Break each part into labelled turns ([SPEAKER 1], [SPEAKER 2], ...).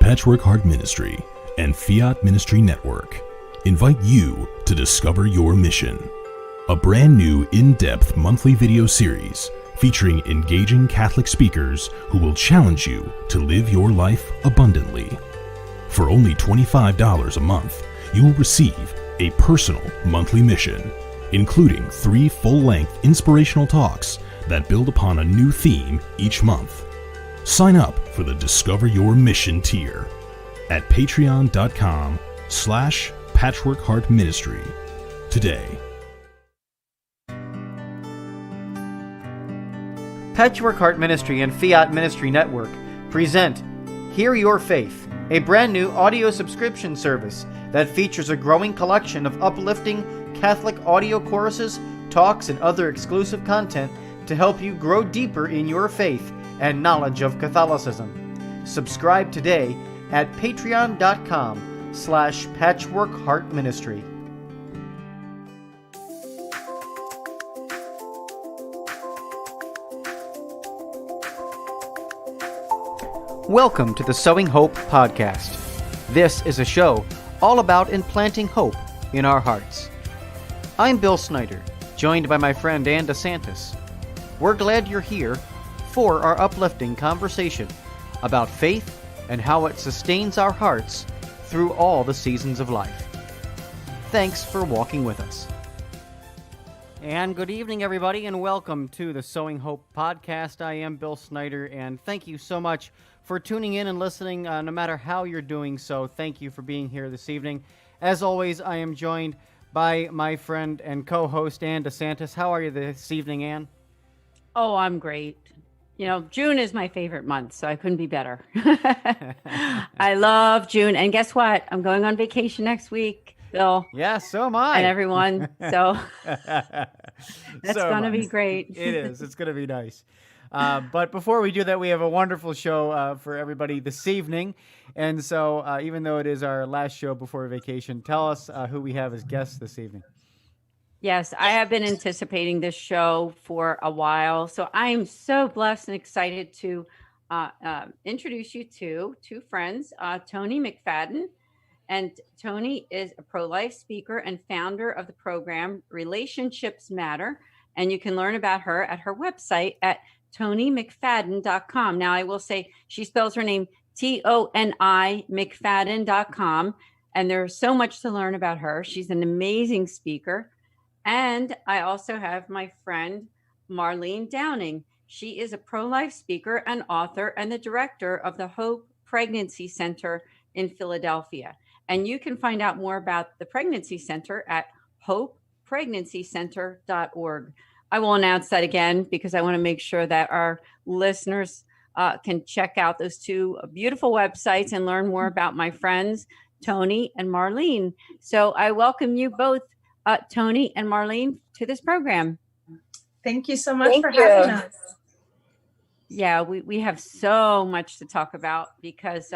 [SPEAKER 1] Patchwork Heart Ministry and Fiat Ministry Network invite you to discover your mission. A brand new in-depth monthly video series featuring engaging Catholic speakers who will challenge you to live your life abundantly. For only $25 a month, you will receive a personal monthly mission, including 3 full-length inspirational talks that build upon a new theme each month. Sign up for the Discover Your Mission tier at patreon.com/patchworkheartministry today.
[SPEAKER 2] Patchwork Heart Ministry and Fiat Ministry Network present Hear Your Faith, a brand new audio subscription service that features a growing collection of uplifting Catholic audio choruses, talks, and other exclusive content to help you grow deeper in your faith and knowledge of Catholicism. Subscribe today at patreon.com/patchworkheartministry. Welcome to the Sowing Hope podcast. This is a show all about implanting hope in our hearts. I'm Bill Snyder, joined by my friend Ann DeSantis. We're glad you're here for our uplifting conversation about faith and how it sustains our hearts through all the seasons of life. Thanks for walking with us. And good evening, everybody, and welcome to the Sowing Hope podcast. I am Bill Snyder, and thank you so much for tuning in and listening, no matter how you're doing so. Thank you for being here this evening. As always, I am joined by my friend and co-host, Ann DeSantis. How are you this evening, Ann?
[SPEAKER 3] Oh, I'm great. You know, June is my favorite month, so I couldn't be better. I love June. And guess what? I'm going on vacation next week, Bill.
[SPEAKER 2] Yeah, so am I.
[SPEAKER 3] And everyone. So that's going to be great.
[SPEAKER 2] It is. It's going to be nice. But before we do that, we have a wonderful show for everybody this evening. And so even though it is our last show before vacation, tell us who we have as guests this evening.
[SPEAKER 3] Yes, I have been anticipating this show for a while. So I am so blessed and excited to introduce you to 2 friends, Toni McFadden. And Toni is a pro-life speaker and founder of the program Relationships Matter. And you can learn about her at her website at ToniMcFadden.com. Now, I will say she spells her name Toni McFadden.com. And there's so much to learn about her. She's an amazing speaker. And I also have my friend, Marlene Downing. She is a pro-life speaker and author and the director of the Hope Pregnancy Center in Philadelphia. And you can find out more about the Pregnancy Center at hopepregnancycenter.org. I will announce that again because I want to make sure that our listeners can check out those 2 beautiful websites and learn more about my friends, Toni and Marlene. So I welcome you both, Toni and Marlene, to this program.
[SPEAKER 4] Thank you so much for having us.
[SPEAKER 3] Yeah, we have so much to talk about because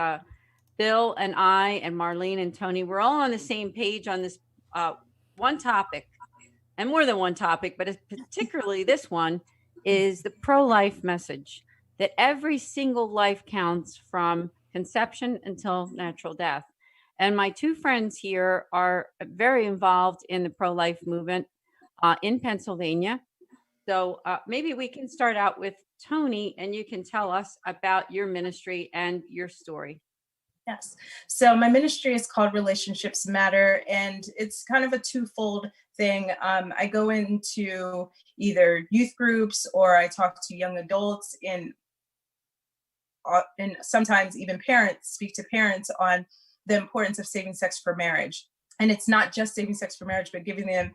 [SPEAKER 3] Bill and I and Marlene and Toni, we're all on the same page on this one topic, and more than one topic, but particularly this one is the pro-life message that every single life counts from conception until natural death. And my 2 friends here are very involved in the pro-life movement in Pennsylvania. So maybe we can start out with Toni, and you can tell us about your ministry and your story.
[SPEAKER 4] Yes. So my ministry is called Relationships Matter, and it's kind of a twofold thing. I go into either youth groups or I talk to young adults and sometimes even parents, speak to parents on the importance of saving sex for marriage. And it's not just saving sex for marriage, but giving them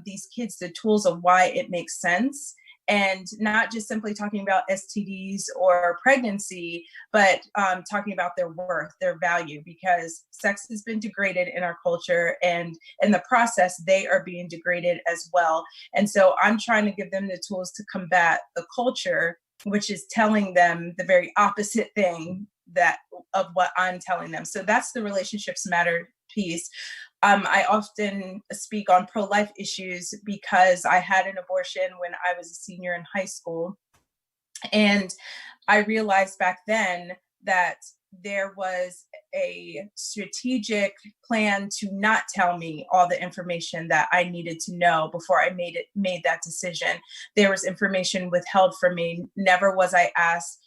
[SPEAKER 4] these kids the tools of why it makes sense. And not just simply talking about STDs or pregnancy, but talking about their worth, their value, because sex has been degraded in our culture, and in the process, they are being degraded as well. And so I'm trying to give them the tools to combat the culture, which is telling them the very opposite thing of what I'm telling them. So that's the Relationships Matter piece. I often speak on pro-life issues because I had an abortion when I was a senior in high school. And I realized back then that there was a strategic plan to not tell me all the information that I needed to know before I made that decision. There was information withheld from me. Never was I asked,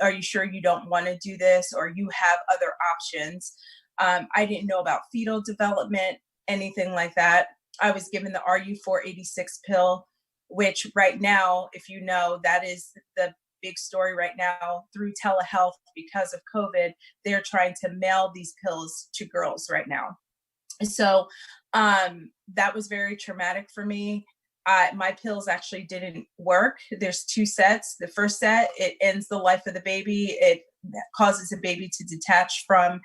[SPEAKER 4] are you sure you don't want to do this, or you have other options? I didn't know about fetal development, anything like that. I was given the RU486 pill, which right now, if you know, that is the big story right now through telehealth because of COVID. They're trying to mail these pills to girls right now. So that was very traumatic for me. My pills actually didn't work. There's 2 sets. The first set, it ends the life of the baby. It causes the baby to detach from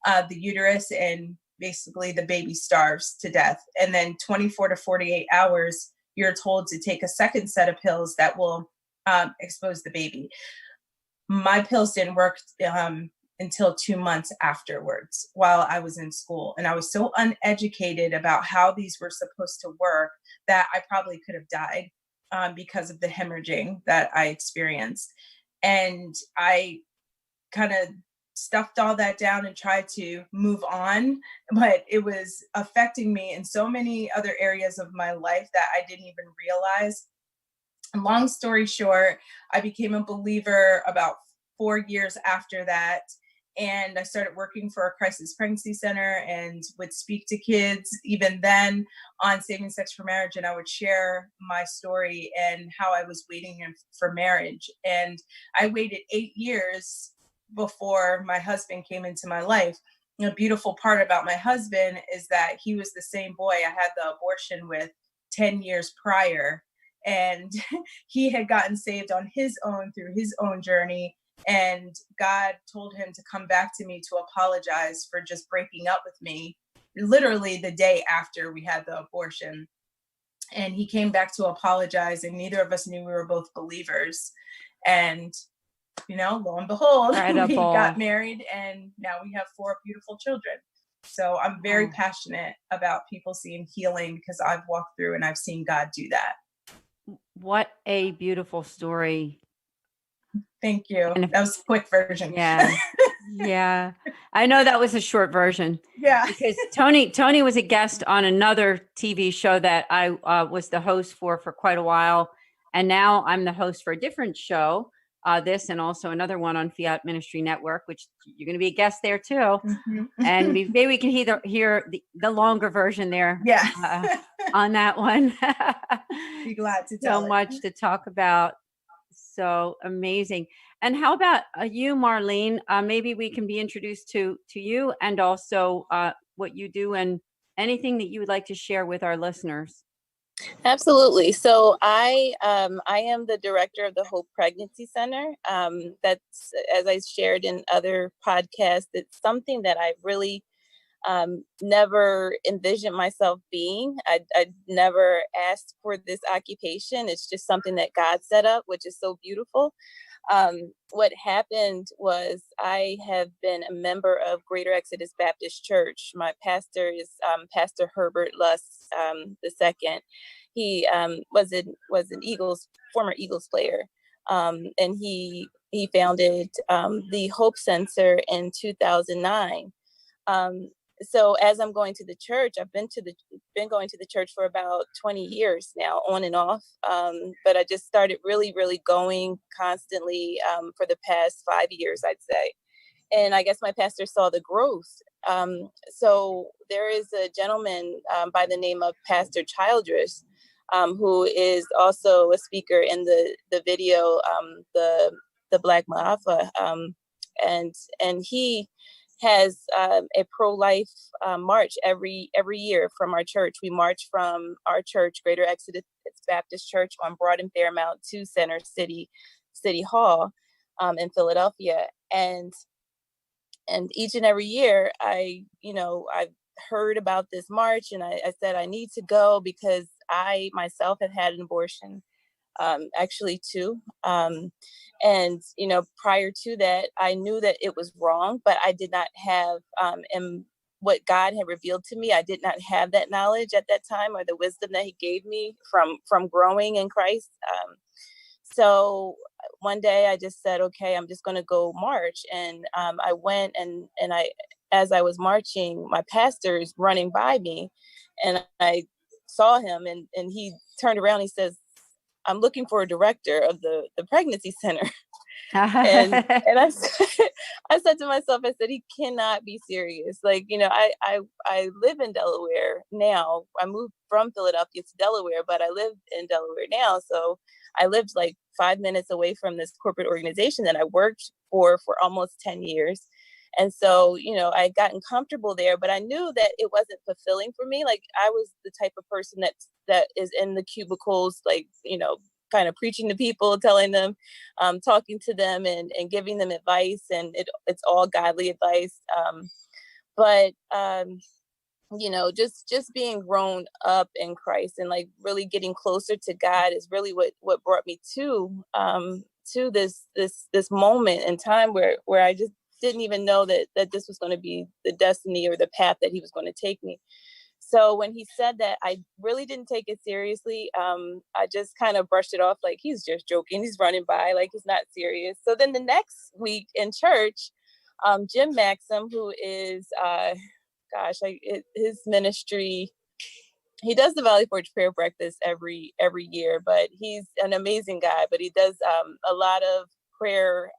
[SPEAKER 4] the uterus, and basically the baby starves to death. And then 24 to 48 hours, you're told to take a second set of pills that will expose the baby. My pills didn't work until 2 months afterwards while I was in school. And I was so uneducated about how these were supposed to work that I probably could have died because of the hemorrhaging that I experienced. And I kind of stuffed all that down and tried to move on, but it was affecting me in so many other areas of my life that I didn't even realize. Long story short, I became a believer about 4 years after that. And I started working for a crisis pregnancy center and would speak to kids even then on saving sex for marriage. And I would share my story and how I was waiting for marriage. And I waited 8 years before my husband came into my life. The beautiful part about my husband is that he was the same boy I had the abortion with 10 years prior. And he had gotten saved on his own through his own journey. And God told him to come back to me to apologize for just breaking up with me, literally the day after we had the abortion. And he came back to apologize, and neither of us knew we were both believers. And, you know, lo and behold, we got married, and now we have 4 beautiful children. So I'm very passionate about people seeing healing because I've walked through and I've seen God do that.
[SPEAKER 3] What a beautiful story.
[SPEAKER 4] Thank you. And that was a quick version.
[SPEAKER 3] Yeah. Yeah. I know that was a short version.
[SPEAKER 4] Yeah.
[SPEAKER 3] Because Toni was a guest on another TV show that I was the host for quite a while. And now I'm the host for a different show, this and also another one on Fiat Ministry Network, which you're going to be a guest there too.
[SPEAKER 4] Mm-hmm.
[SPEAKER 3] And maybe we can hear the longer version there.
[SPEAKER 4] Yeah.
[SPEAKER 3] On that one.
[SPEAKER 4] Be glad to tell
[SPEAKER 3] so much to talk about. So amazing. And how about you, Marlene? Maybe we can be introduced to you and also what you do and anything that you would like to share with our listeners.
[SPEAKER 5] Absolutely. So I am the director of the Hope Pregnancy Center. That's, as I shared in other podcasts, it's something that I really never envisioned myself being. I never asked for this occupation. It's just something that God set up, which is so beautiful. What happened was I have been a member of Greater Exodus Baptist Church. My pastor is Pastor Herbert Luss II. He was an former Eagles player, and he founded the Hope Center in 2009. So as I'm going to the church, I've been going to the church for about 20 years now, on and off. But I just started really, really going constantly for the past 5 years, I'd say. And I guess my pastor saw the growth. So there is a gentleman by the name of Pastor Childress, who is also a speaker in the video, the Black Maafa, and he has a pro-life march every year from our church. We march from our church, Greater Exodus Baptist Church on Broad and Fairmount, to Center City Hall in Philadelphia. And each and every year, I've heard about this march, and I said I need to go because I myself have had an abortion, actually 2. And, prior to that, I knew that it was wrong, but I did not have, and what God had revealed to me, I did not have that knowledge at that time, or the wisdom that he gave me from growing in Christ. So one day I just said, okay, I'm just going to go march. And I went and as I was marching, my pastor's running by me, and I saw him, and he turned around. He says, I'm looking for a director of the pregnancy center. and I said to myself, I said, he cannot be serious. Like, I live in Delaware now. I moved from Philadelphia to Delaware, but I live in Delaware now. So I lived like 5 minutes away from this corporate organization that I worked for almost 10 years. And so, I had gotten comfortable there, but I knew that it wasn't fulfilling for me. Like, I was the type of person that is in the cubicles, like, kind of preaching to people, telling them, talking to them and giving them advice. And it's all godly advice. But just being grown up in Christ and like really getting closer to God is really what brought me to this moment in time where I just didn't even know that this was going to be the destiny or the path that he was going to take me. So when he said that, I really didn't take it seriously. I just kind of brushed it off like, he's just joking. He's running by, like, he's not serious. So then the next week in church, Jim Maxim, who is, his ministry, he does the Valley Forge prayer breakfast every year, but he's an amazing guy. But he does a lot of prayer,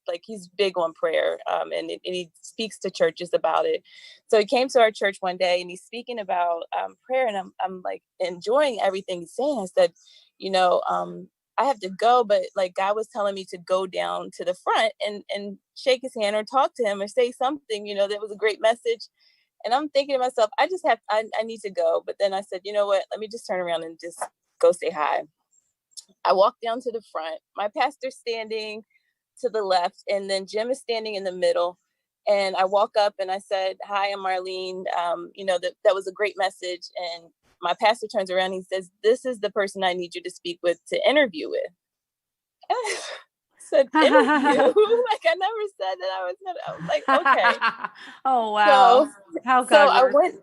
[SPEAKER 5] like he's big on prayer, and he speaks to churches about it. So he came to our church one day and he's speaking about prayer, and I'm like enjoying everything he's saying. I said, I have to go, but like God was telling me to go down to the front and shake his hand or talk to him or say something, that was a great message. And I'm thinking to myself, I need to go. But then I said, you know what, let me just turn around and just go say hi. I walked down to the front, my pastor's standing to the left, and then Jim is standing in the middle. And I walk up and I said, hi, I'm Marlene. That was a great message. And my pastor turns around and he says, this is the person I need you to speak with, to interview with. And I said, interview? Like, I never said that I was like, okay.
[SPEAKER 3] Oh, wow.
[SPEAKER 5] So,
[SPEAKER 3] How God works.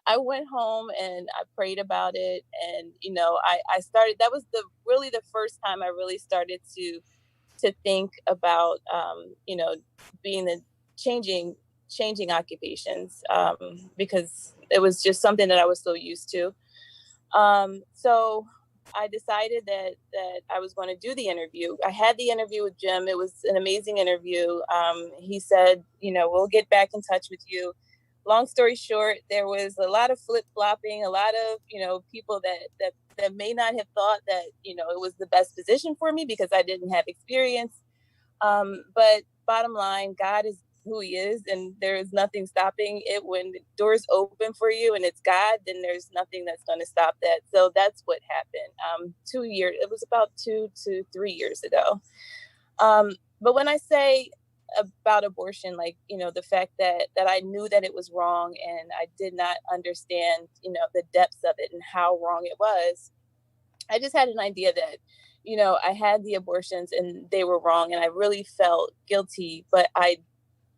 [SPEAKER 5] I went home and I prayed about it. And, I started, that was really the first time I really started to think about, being changing occupations, because it was just something that I was so used to. So I decided that I was going to do the interview. I had the interview with Jim. It was an amazing interview. He said, we'll get back in touch with you. Long story short, there was a lot of flip-flopping, a lot of, people that may not have thought that, it was the best position for me because I didn't have experience. But bottom line, God is who he is, and there is nothing stopping it. When the doors open for you and it's God, then there's nothing that's going to stop that. So that's what happened. It was about 2 to 3 years ago. But when I say about abortion, like, the fact that I knew that it was wrong and I did not understand, the depths of it and how wrong it was, I just had an idea that, I had the abortions and they were wrong and I really felt guilty, but I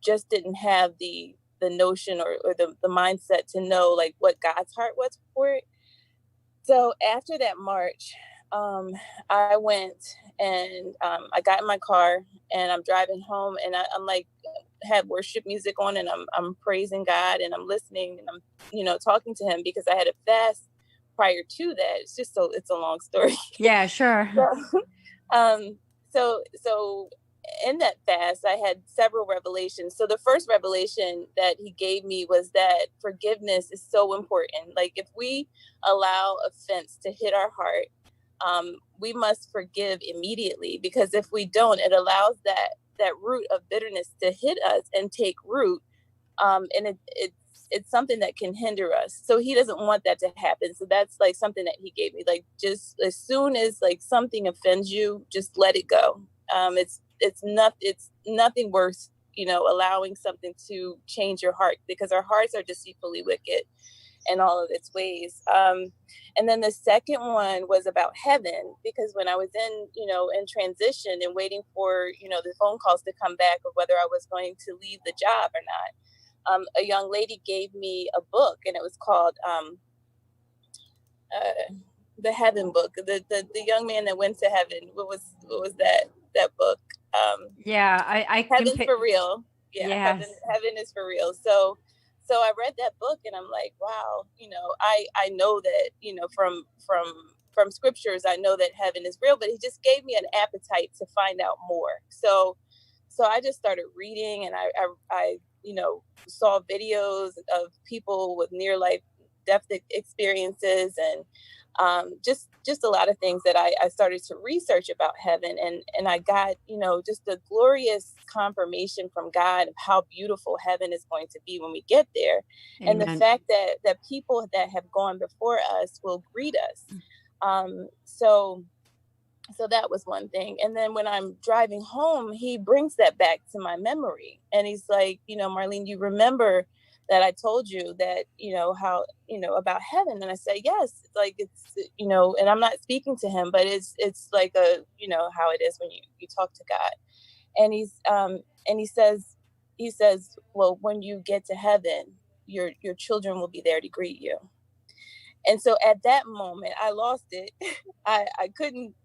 [SPEAKER 5] just didn't have the notion or the mindset to know like what God's heart was for it. So after that march, I went and I got in my car and I'm driving home and I'm like, had worship music on and I'm praising God and I'm listening and I'm, talking to him because I had a fast prior to that. It's a long story.
[SPEAKER 3] Yeah, sure.
[SPEAKER 5] So in that fast, I had several revelations. So the first revelation that he gave me was that forgiveness is so important. Like if we allow offense to hit our heart, we must forgive immediately, because if we don't, it allows that root of bitterness to hit us and take root. And it's something that can hinder us. So he doesn't want that to happen. So that's like something that he gave me, like just as soon as like something offends you, just let it go. It's nothing worth, allowing something to change your heart, because our hearts are deceitfully wicked in all of its ways. And then the second one was about heaven, because when I was in transition and waiting for, the phone calls to come back of whether I was going to leave the job or not, a young lady gave me a book and it was called the Heaven book, the young man that went to heaven. What was that book?
[SPEAKER 3] Yeah, I can
[SPEAKER 5] Heaven's for real. Yeah,
[SPEAKER 3] Yes.
[SPEAKER 5] heaven is for real. So I read that book and I'm like, wow, I know that, from scriptures, I know that heaven is real, but he just gave me an appetite to find out more. So I just started reading, and I saw videos of people with near life death experiences, and just a lot of things that I started to research about heaven, and I got, just a glorious confirmation from God of how beautiful heaven is going to be when we get there.
[SPEAKER 3] Amen.
[SPEAKER 5] And the fact that people that have gone before us will greet us. So that was one thing. And then when I'm driving home, he brings that back to my memory. And he's like, Marlene, you remember that I told you that, how, about heaven. And I say, yes, like it's, and I'm not speaking to him, but it's like how it is when you talk to God. And he says, well, when you get to heaven, your children will be there to greet you. And so at that moment, I lost it. I couldn't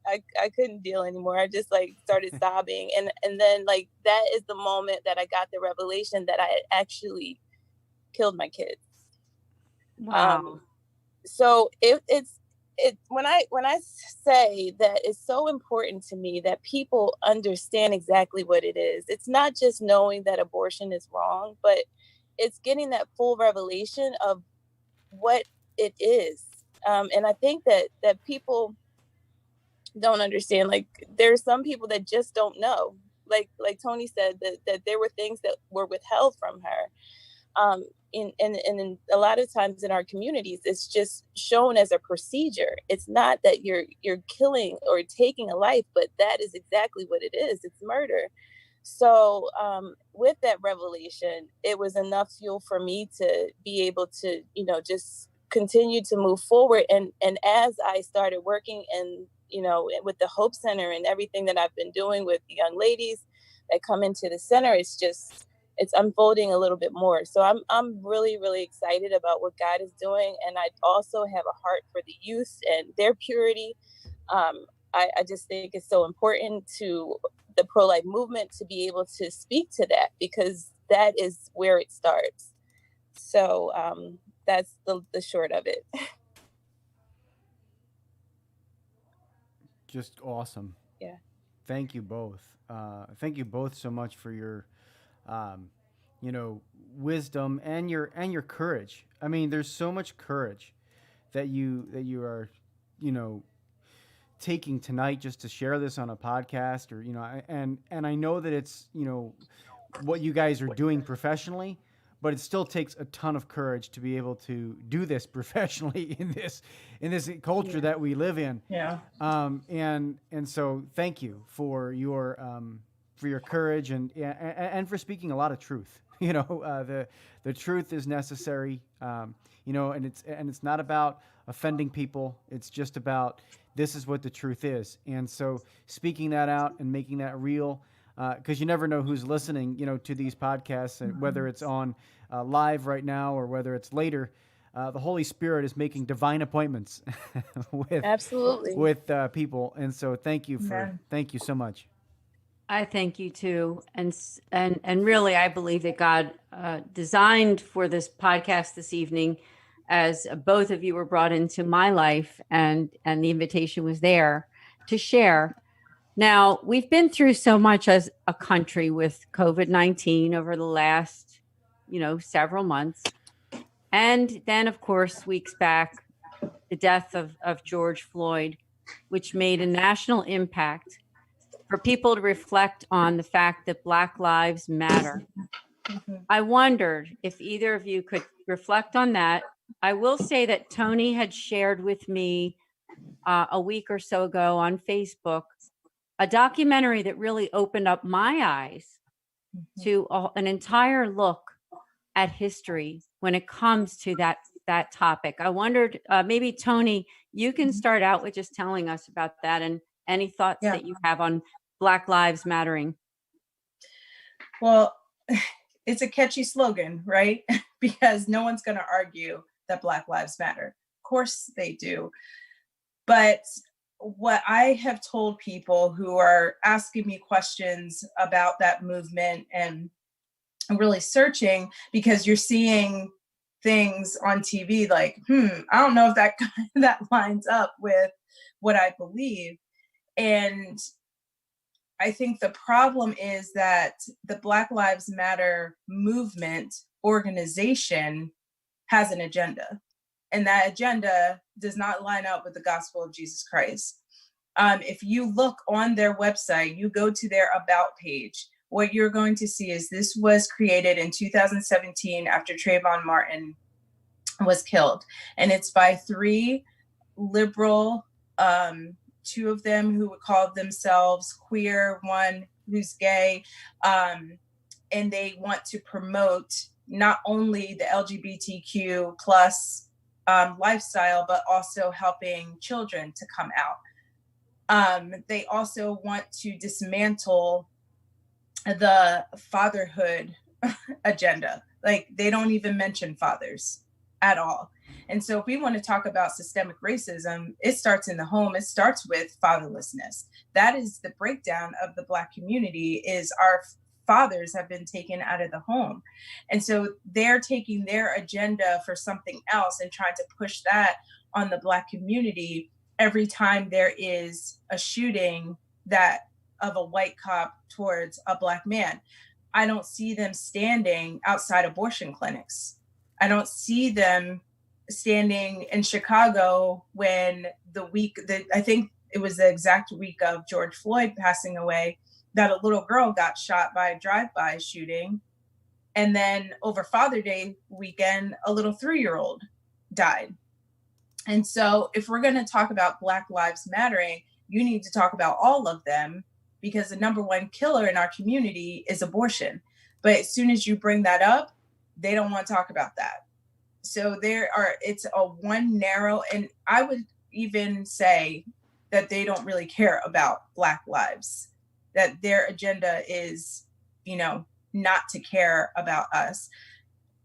[SPEAKER 5] deal anymore. I just like started sobbing. And then like, that is the moment that I got the revelation that I had actually killed my kids.
[SPEAKER 3] Wow.
[SPEAKER 5] So it's when I say that it's so important to me that people understand exactly what it is. It's not just knowing that abortion is wrong, but it's getting that full revelation of what it is. And I think that people don't understand. Like, there's some people that just don't know. Like Toni said, that there were things that were withheld from her. And a lot of times in our communities, it's just shown as a procedure. It's not that you're killing or taking a life, but that is exactly what it is. It's murder. So with that revelation, it was enough fuel for me to be able to, just continue to move forward. And as I started working and, with the Hope Center and everything that I've been doing with the young ladies that come into the center, it's unfolding a little bit more. So I'm really, really excited about what God is doing. And I also have a heart for the youth and their purity. I just think it's so important to the pro-life movement to be able to speak to that, because that is where it starts. So that's the short of it.
[SPEAKER 2] Just awesome.
[SPEAKER 5] Yeah.
[SPEAKER 2] Thank you both. Thank you both so much for your, wisdom and your courage. I mean, there's so much courage that you are, taking tonight just to share this on a podcast, or and I know that it's what you guys are doing professionally, but it still takes a ton of courage to be able to do this professionally in this culture that we live in.
[SPEAKER 4] Yeah.
[SPEAKER 2] And so thank you for your courage and for speaking a lot of truth. The truth is necessary. And it's not about offending people. It's just about, this is what the truth is. And so speaking that out and making that real, because you never know who's listening, to these podcasts, and whether it's on live right now or whether it's later. The Holy Spirit is making divine appointments with people, and so thank you so much.
[SPEAKER 3] I thank you too, and really, I believe that God designed for this podcast this evening, as both of you were brought into my life, and the invitation was there to share. Now, we've been through so much as a country with COVID-19 over the last, several months. And then, of course, weeks back, the death of George Floyd, which made a national impact for people to reflect on the fact that Black lives matter. I wondered if either of you could reflect on that. I will say that Toni had shared with me a week or so ago on Facebook a documentary that really opened up my eyes to an entire look at history when it comes to that topic. I wondered, maybe Toni, you can start out with just telling us about that and any thoughts that you have on Black Lives Mattering.
[SPEAKER 4] Well, it's a catchy slogan, right? Because no one's going to argue that Black Lives Matter. Of course they do. But what I have told people who are asking me questions about that movement and really searching, because you're seeing things on TV like, I don't know if that lines up with what I believe. And I think the problem is that the Black Lives Matter movement organization has an agenda, and that agenda does not line up with the gospel of Jesus Christ. If you look on their website, you go to their About page, what you're going to see is this was created in 2017 after Trayvon Martin was killed. And it's by three liberal, two of them who would call themselves queer, one who's gay. And they want to promote not only the LGBTQ plus lifestyle, but also helping children to come out. They also want to dismantle the fatherhood agenda. Like, they don't even mention fathers at all. And so if we want to talk about systemic racism, it starts in the home. It starts with fatherlessness. That is the breakdown of the Black community, is our fathers have been taken out of the home. And so they're taking their agenda for something else and trying to push that on the Black community every time there is a shooting that of a white cop towards a Black man. I don't see them standing outside abortion clinics. I don't see them standing in Chicago when I think it was the exact week of George Floyd passing away, that a little girl got shot by a drive-by shooting. And then over Father's Day weekend, a little 3-year-old died. And so if we're going to talk about Black Lives Mattering, you need to talk about all of them, because the number one killer in our community is abortion. But as soon as you bring that up, they don't want to talk about that. So it's a one narrow, and I would even say that they don't really care about Black lives, that their agenda is, not to care about us.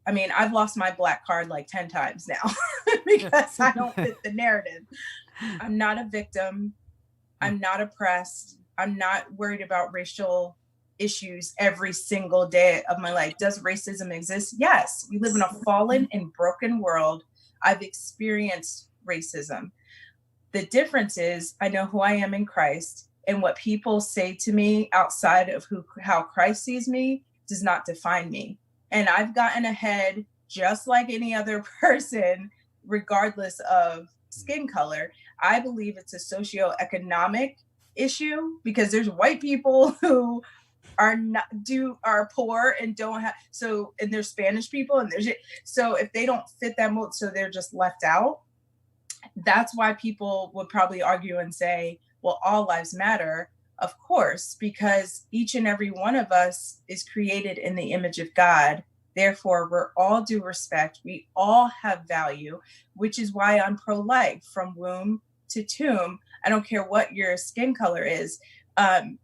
[SPEAKER 4] I mean, I've lost my Black card like 10 times now because I don't fit the narrative. I'm not a victim. I'm not oppressed. I'm not worried about racial issues every single day of my life. Does racism exist? Yes. We live in a fallen and broken world. I've experienced racism. The difference is I know who I am in Christ, and what people say to me outside of how Christ sees me does not define me. And I've gotten ahead just like any other person, regardless of skin color. I believe it's a socioeconomic issue, because there's white people who are poor and don't have, and there's Spanish people, and so if they don't fit that mold, so they're just left out. That's why people would probably argue and say, well, all lives matter. Of course, because each and every one of us is created in the image of God. Therefore, we're all due respect. We all have value, which is why I'm pro-life from womb to tomb. I don't care what your skin color is.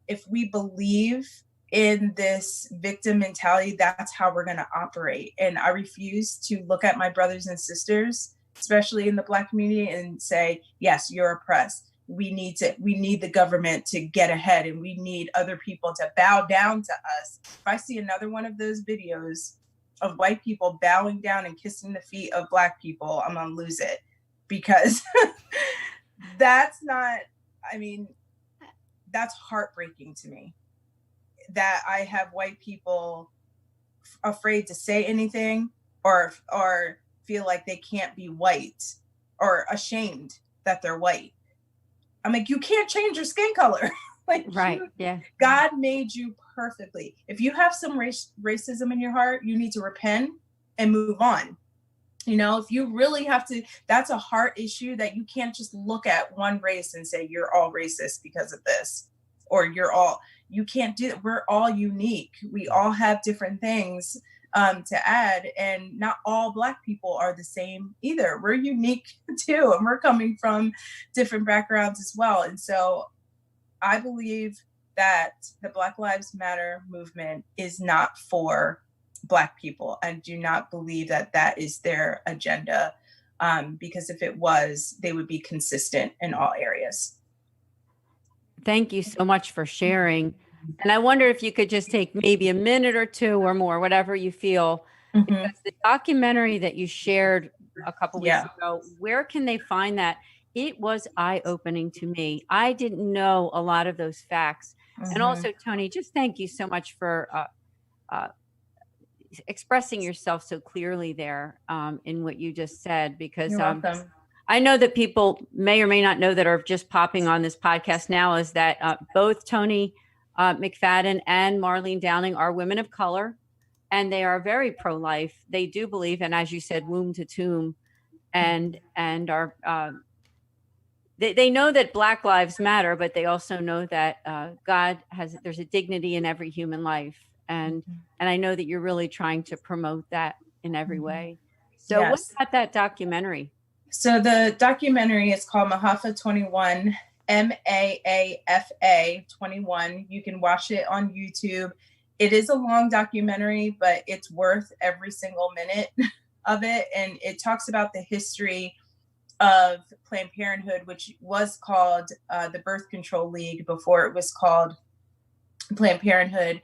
[SPEAKER 4] If we believe in this victim mentality, that's how we're going to operate. And I refuse to look at my brothers and sisters, especially in the Black community, and say, yes, you're oppressed. We need the government to get ahead, and we need other people to bow down to us. If I see another one of those videos of white people bowing down and kissing the feet of Black people, I'm going to lose it, because that's heartbreaking to me, that I have white people afraid to say anything or feel like they can't be white or ashamed that they're white. I'm like, you can't change your skin color.
[SPEAKER 3] Right. Yeah.
[SPEAKER 4] God made you perfectly. If you have some racism in your heart, you need to repent and move on. If you really have to, that's a heart issue that you can't just look at one race and say, you're all racist because of this, or you can't do it. We're all unique. We all have different things to add, and not all Black people are the same either. We're unique too, and we're coming from different backgrounds as well. And so I believe that the Black Lives Matter movement is not for Black people. I do not believe that is their agenda. because if it was, they would be consistent in all areas.
[SPEAKER 3] Thank you so much for sharing. And I wonder if you could just take maybe a minute or two or more, whatever you feel, because the documentary that you shared a couple weeks ago, where can they find that? It was eye-opening to me. I didn't know a lot of those facts. And also, Toni, just thank you so much for expressing yourself so clearly there in what you just said, because
[SPEAKER 4] You're welcome.
[SPEAKER 3] I know that people may or may not know that are just popping on this podcast now is that both Toni McFadden and Marlene Downing are women of color, and they are very pro-life. They do believe, and as you said, womb to tomb, and are they know that Black lives matter, but they also know that there's a dignity in every human life, and I know that you're really trying to promote that in every way. So what's that documentary?
[SPEAKER 4] So the documentary is called Maafa 21, MAAFA 21. You can watch it on YouTube. It is a long documentary, but it's worth every single minute of it. And it talks about the history of Planned Parenthood, which was called the Birth Control League before it was called Planned Parenthood,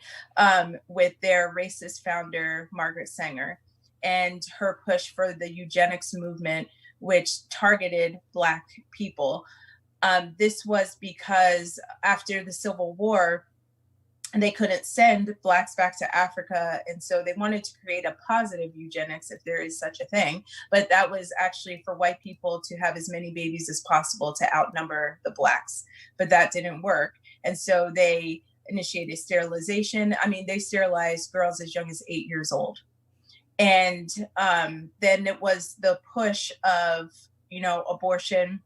[SPEAKER 4] with their racist founder, Margaret Sanger, and her push for the eugenics movement, which targeted Black people. This was because after the Civil War, they couldn't send Blacks back to Africa. And so they wanted to create a positive eugenics, if there is such a thing. But that was actually for white people to have as many babies as possible to outnumber the Blacks. But that didn't work. And so they initiated sterilization. I mean, they sterilized girls as young as 8 years old. And then it was the push of, abortion,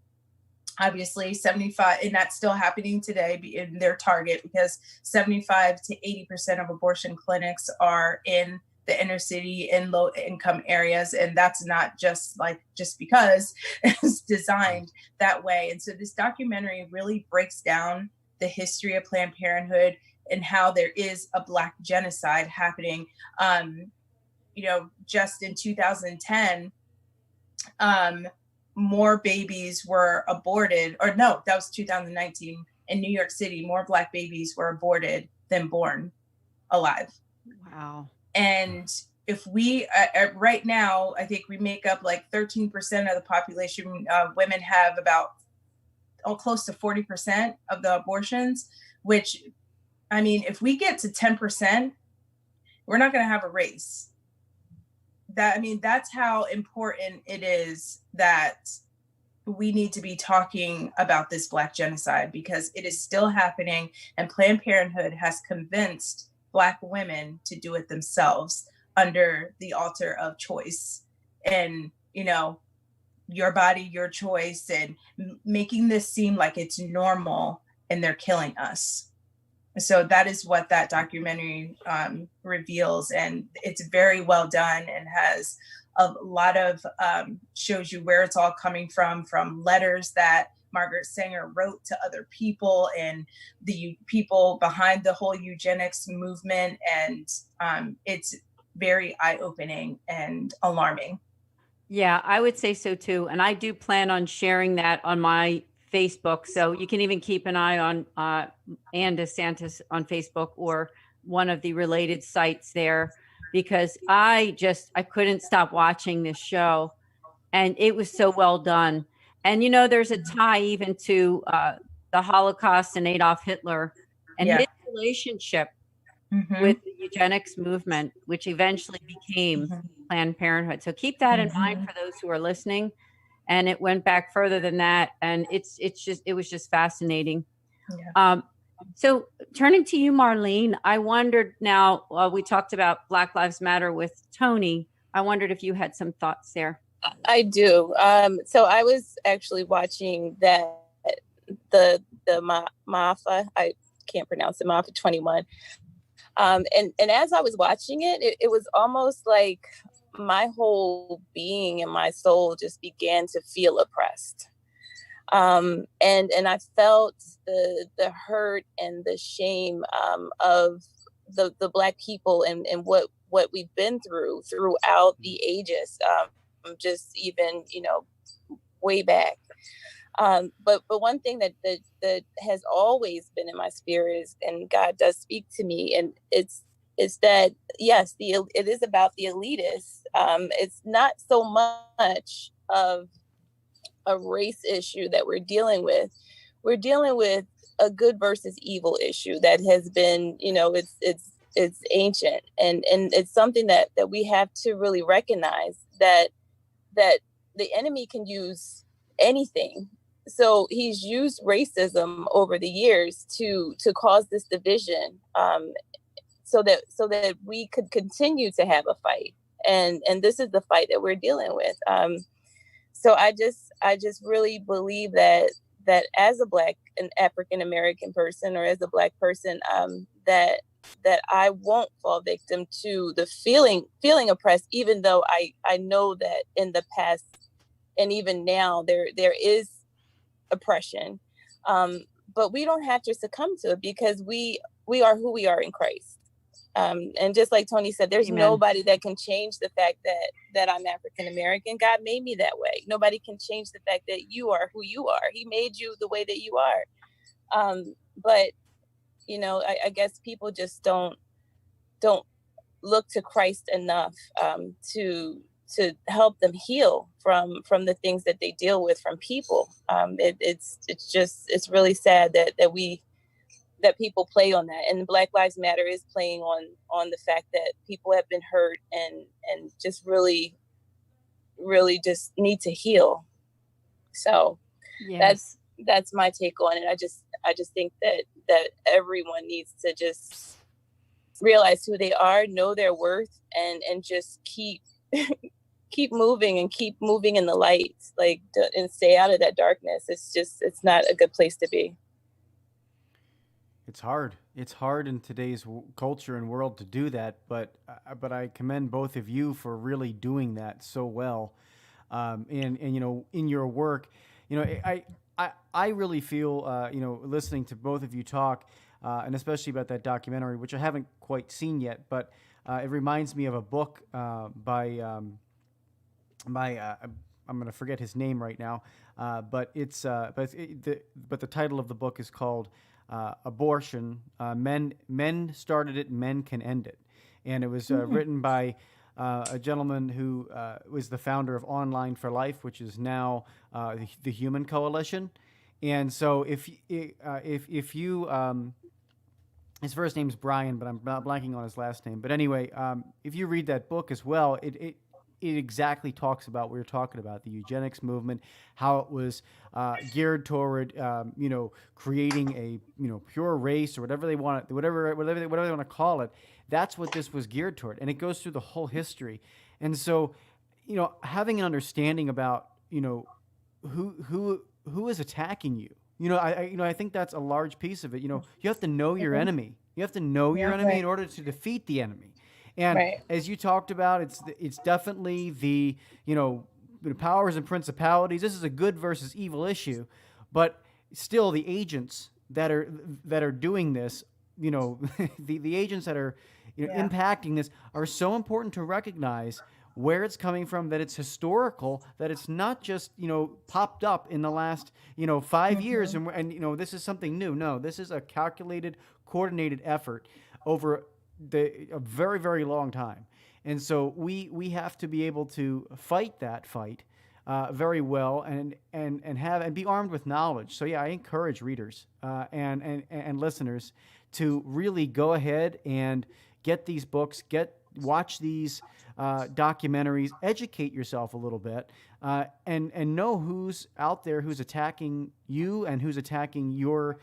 [SPEAKER 4] obviously 75, and that's still happening today in their target, because 75 to 80% of abortion clinics are in the inner city in low income areas. And that's not just because it's designed that way. And so this documentary really breaks down the history of Planned Parenthood and how there is a Black genocide happening. Just in 2010, more babies were aborted, or no, that was 2019 in New York City, more Black babies were aborted than born alive.
[SPEAKER 3] Wow.
[SPEAKER 4] And if we, right now, I think we make up like 13% of the population. Women have about close to 40% of the abortions, which, I mean, if we get to 10%, we're not going to have a race. That's how important it is that we need to be talking about this Black genocide, because it is still happening, and Planned Parenthood has convinced Black women to do it themselves under the altar of choice and, your body, your choice, and making this seem like it's normal, and they're killing us. So that is what that documentary reveals, and it's very well done and has a lot of shows you where it's all coming from letters that Margaret Sanger wrote to other people and the people behind the whole eugenics movement, and it's very eye-opening and alarming.
[SPEAKER 3] Yeah, I would say so too, and I do plan on sharing that on my Facebook. So you can even keep an eye on Ann DeSantis on Facebook or one of the related sites there, because I couldn't stop watching this show, and it was so well done. And, there's a tie even to the Holocaust and Adolf Hitler and his relationship with the eugenics movement, which eventually became Planned Parenthood. So keep that in mind for those who are listening. And it went back further than that. And it was just fascinating. Yeah. So turning to you, Marlene, I wondered now, we talked about Black Lives Matter with Toni. I wondered if you had some thoughts there.
[SPEAKER 5] I do. So I was actually watching the Maafa, I can't pronounce it, Maafa 21. And as I was watching it was almost like my whole being and my soul just began to feel oppressed. And I felt the hurt and the shame of the Black people and what we've been throughout the ages. just even, way back. But one thing that has always been in my spirit is, and God does speak to me, and it's that, yes, it is about the elitists. It's not so much of a race issue that we're dealing with. We're dealing with a good versus evil issue that has been, it's ancient, and it's something that we have to really recognize that the enemy can use anything. So he's used racism over the years to cause this division, so that we could continue to have a fight, and this is the fight that we're dealing with. So I just really believe that as an African American person, or as a Black person, that I won't fall victim to the feeling oppressed, even though I know that in the past and even now there is oppression, but we don't have to succumb to it, because we are who we are in Christ. And just like Toni said, there's
[SPEAKER 3] Amen.
[SPEAKER 5] nobody that can change the fact that I'm African American. God made me that way. Nobody can change the fact that you are who you are. He made you the way that you are. But I guess people just don't look to Christ enough to help them heal from the things that they deal with from people. It's really sad that people play on that, and Black Lives Matter is playing on the fact that people have been hurt and just really just need to heal. So
[SPEAKER 3] Yes.
[SPEAKER 5] that's my take on it. I just think that everyone needs to just realize who they are, know their worth, and just keep moving and keep moving in the light, and stay out of that darkness. It's not a good place to be.
[SPEAKER 2] It's hard. It's hard in today's culture and world to do that, but I commend both of you for really doing that so well. And in your work, I really feel listening to both of you talk, and especially about that documentary, which I haven't quite seen yet, but it reminds me of a book by I'm going to forget his name right now, but the title of the book is called Abortion. Men started it, men can end it, and it was written by a gentleman who was the founder of Online for Life, which is now the Human Coalition. And so if you his first name's Brian, but I'm blanking on his last name. But anyway, if you read that book as well, it exactly talks about what you're talking about, the eugenics movement, how it was geared toward, creating a, pure race, or whatever they want, whatever they want to call it. That's what this was geared toward, and it goes through the whole history. And so, having an understanding about, who is attacking you. I think that's a large piece of it. You have to know your enemy. You have to know your enemy in order to defeat the enemy. And as you talked about, it's definitely the powers and principalities. This is a good versus evil issue, but still the agents that are doing this, the agents that are impacting this are so important to recognize where it's coming from, that it's historical, that it's not just, popped up in the last, 5 years and this is something new. No, this is a calculated, coordinated effort over a very, very long time. And so we have to be able to fight that fight very well and be armed with knowledge. So I encourage readers and listeners to really go ahead and get these books, watch these documentaries, educate yourself a little bit, and know who's out there, who's attacking you, and who's attacking your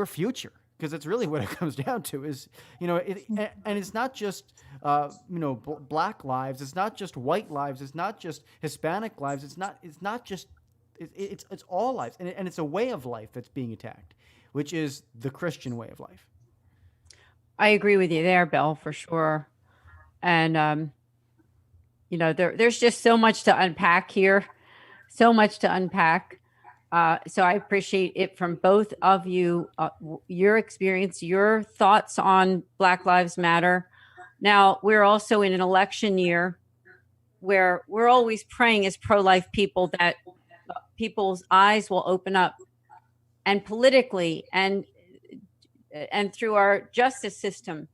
[SPEAKER 2] future. Because that's really what it comes down to is, and it's not just, Black lives. It's not just white lives. It's not just Hispanic lives. It's all lives. And it's a way of life that's being attacked, which is the Christian way of life.
[SPEAKER 3] I agree with you there, Bill, for sure. And, there's just so much to unpack here, so much to unpack. So I appreciate it from both of you, your experience, your thoughts on Black Lives Matter. Now, we're also in an election year, where we're always praying as pro-life people that people's eyes will open up, and politically and through our justice system,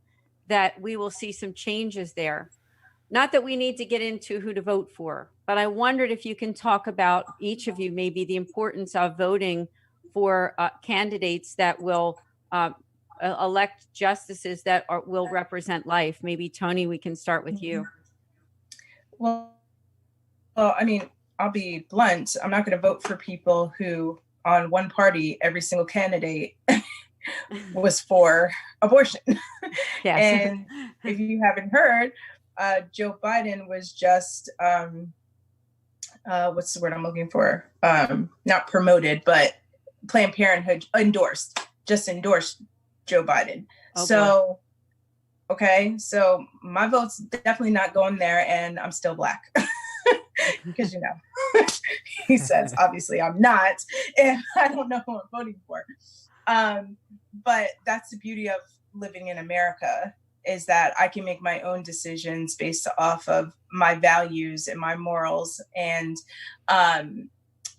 [SPEAKER 3] that we will see some changes there. Not that we need to get into who to vote for, but I wondered if you can talk about, each of you, maybe the importance of voting for candidates that will elect justices that will represent life. Maybe Toni, we can start with you.
[SPEAKER 4] Well, I mean, I'll be blunt. I'm not going to vote for people who, on one party, every single candidate was for abortion.
[SPEAKER 3] Yes.
[SPEAKER 4] And if you haven't heard, Joe Biden was just, what's the word I'm looking for? Not promoted, but Planned Parenthood endorsed Joe Biden.
[SPEAKER 3] Oh,
[SPEAKER 4] so, okay, so my vote's definitely not going there, and I'm still Black. Because, you know, he says, obviously I'm not, and I don't know who I'm voting for. But that's the beauty of living in America, is that I can make my own decisions based off of my values and my morals. And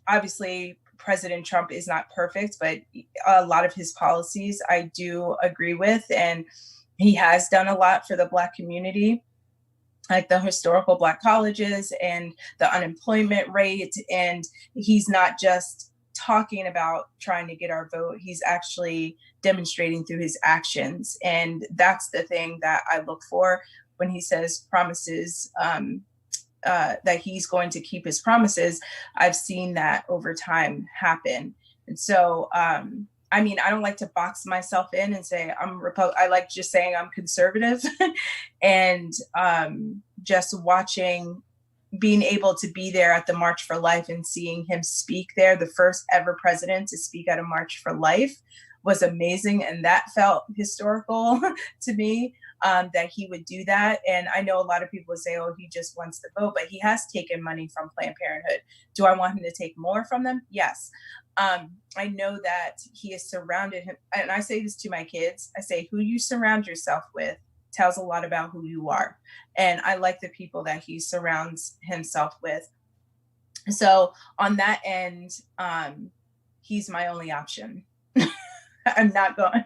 [SPEAKER 4] obviously, President Trump is not perfect, but a lot of his policies I do agree with. And he has done a lot for the Black community, like the historical Black colleges and the unemployment rate. And he's not just talking about trying to get our vote, he's actually demonstrating through his actions. And that's the thing that I look for when he says promises, that he's going to keep his promises. I've seen that over time happen. And so, I mean, I don't like to box myself in and say I like just saying I'm conservative. And just being able to be there at the March for Life and seeing him speak there, the first ever president to speak at a March for Life, was amazing. And that felt historical to me, that he would do that. And I know a lot of people would say, oh, he just wants to vote, but he has taken money from Planned Parenthood. Do I want him to take more from them? Yes. I know that he has surrounded him. And I say this to my kids. I say, who you surround yourself with tells a lot about who you are. And I like the people that he surrounds himself with. So on that end, he's my only option. I'm not going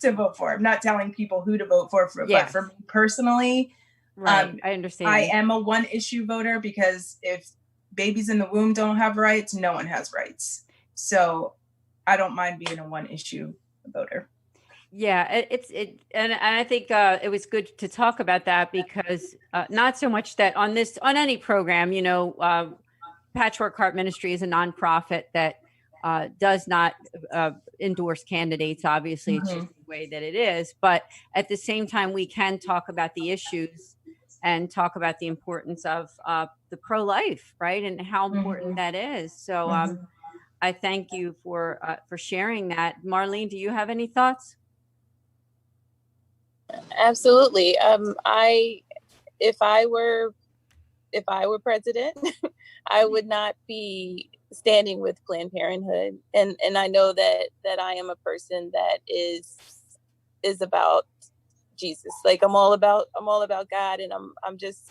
[SPEAKER 4] to vote for. I'm not telling people who to vote for,
[SPEAKER 3] Yes.
[SPEAKER 4] But for me personally,
[SPEAKER 3] Right. I understand.
[SPEAKER 4] I am a one issue voter, because if babies in the womb don't have rights, no one has rights. So I don't mind being a one issue voter.
[SPEAKER 3] Yeah, and I think it was good to talk about that, because not so much that on any program, you know, Patchwork Heart Ministry is a nonprofit that does not endorse candidates. Obviously, it's just the way that it is. But at the same time, we can talk about the issues and talk about the importance of the pro-life, right, and how important that is. So I thank you for sharing that. Marlene, do you have any thoughts?
[SPEAKER 5] Absolutely. If I were president, I would not be standing with Planned Parenthood. And I know that I am a person that is about Jesus. Like I'm all about God, and I'm just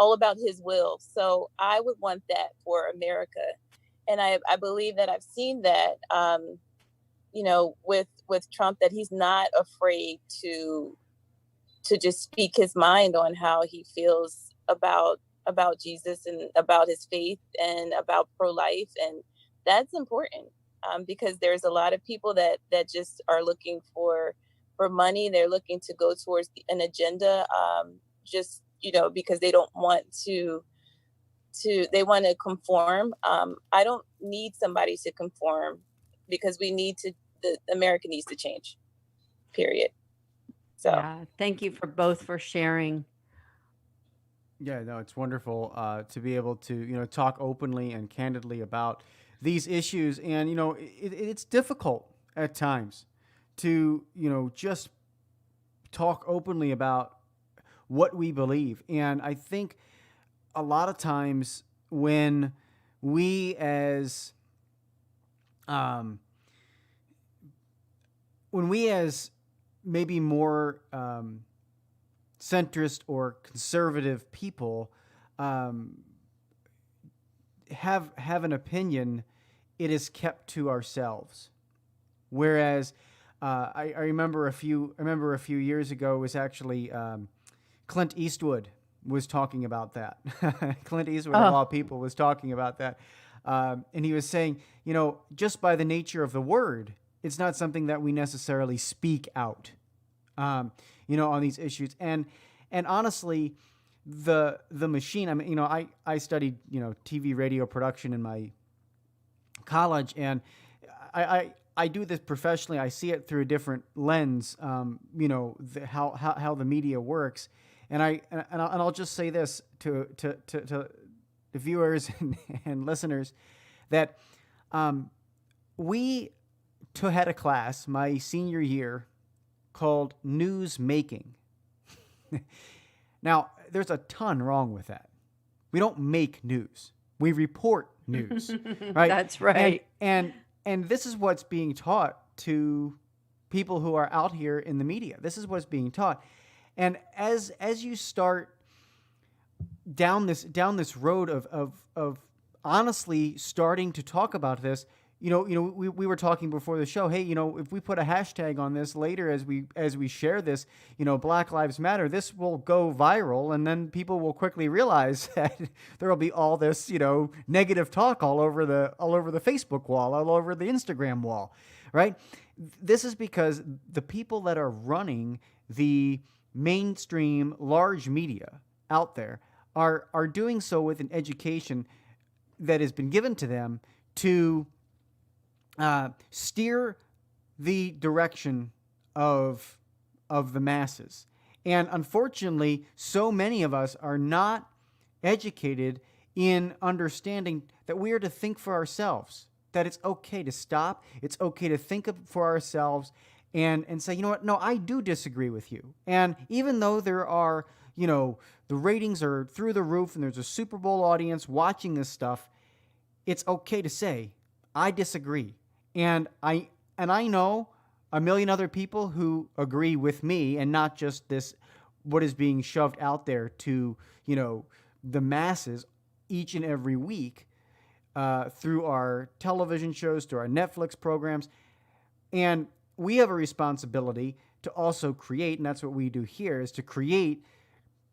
[SPEAKER 5] all about his will. So I would want that for America. And I believe that I've seen that, you know, with Trump, that he's not afraid to just speak his mind on how he feels about Jesus and about his faith and about pro-life. And that's important, because there's a lot of people that just are looking for money. They're looking to go towards an agenda, just, you know, because they don't want they want to conform. I don't need somebody to conform, because America needs to change, period. So
[SPEAKER 3] yeah, thank you both for sharing.
[SPEAKER 2] Yeah, no, it's wonderful to be able to, you know, talk openly and candidly about these issues. And, you know, it's difficult at times to, you know, just talk openly about what we believe. And I think a lot of times when we as maybe more centrist or conservative people have an opinion, it is kept to ourselves. Whereas I remember a few years ago, it was actually Clint Eastwood was talking about that. Clint Eastwood, of all people, was talking about that. And he was saying, just by the nature of the word, it's not something that we necessarily speak out, on these issues. And honestly, the machine, I mean, I studied, TV, radio production in my college, and I do this professionally. I see it through a different lens, how the media works. And I'll just say this to the viewers and listeners, that we had a class my senior year called news making. Now, there's a ton wrong with that. We don't make news. We report news, right?
[SPEAKER 3] That's right.
[SPEAKER 2] And this is what's being taught to people who are out here in the media. This is what's being taught. And as you start down this road of honestly starting to talk about this, we were talking before the show, hey, if we put a hashtag on this later as we share this, Black Lives Matter, this will go viral, and then people will quickly realize that there will be all this, negative talk all over the Facebook wall, all over the Instagram wall, right? This is because the people that are running the mainstream large media out there are doing so with an education that has been given to them to steer the direction of the masses. And unfortunately, so many of us are not educated in understanding that we are to think for ourselves, that it's okay to stop, it's okay to think for ourselves, and say, what, no, I do disagree with you. And even though there are, the ratings are through the roof and there's a Super Bowl audience watching this stuff, it's okay to say, I disagree. And I know a million other people who agree with me, and not just this, what is being shoved out there to, the masses each and every week through our television shows, through our Netflix programs. And we have a responsibility to also create, and that's what we do here, is to create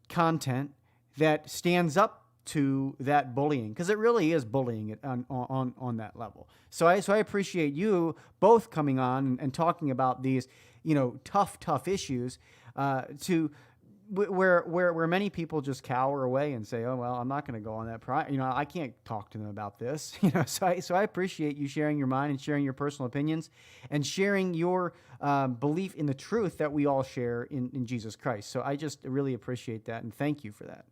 [SPEAKER 2] content that stands up to that bullying, because it really is bullying it on that level. So I appreciate you both coming on and talking about these, tough issues, to where many people just cower away and say, oh, well, I'm not going to go on that. I can't talk to them about this. So I appreciate you sharing your mind and sharing your personal opinions and sharing your belief in the truth that we all share in Jesus Christ. So I just really appreciate that, and thank you for that.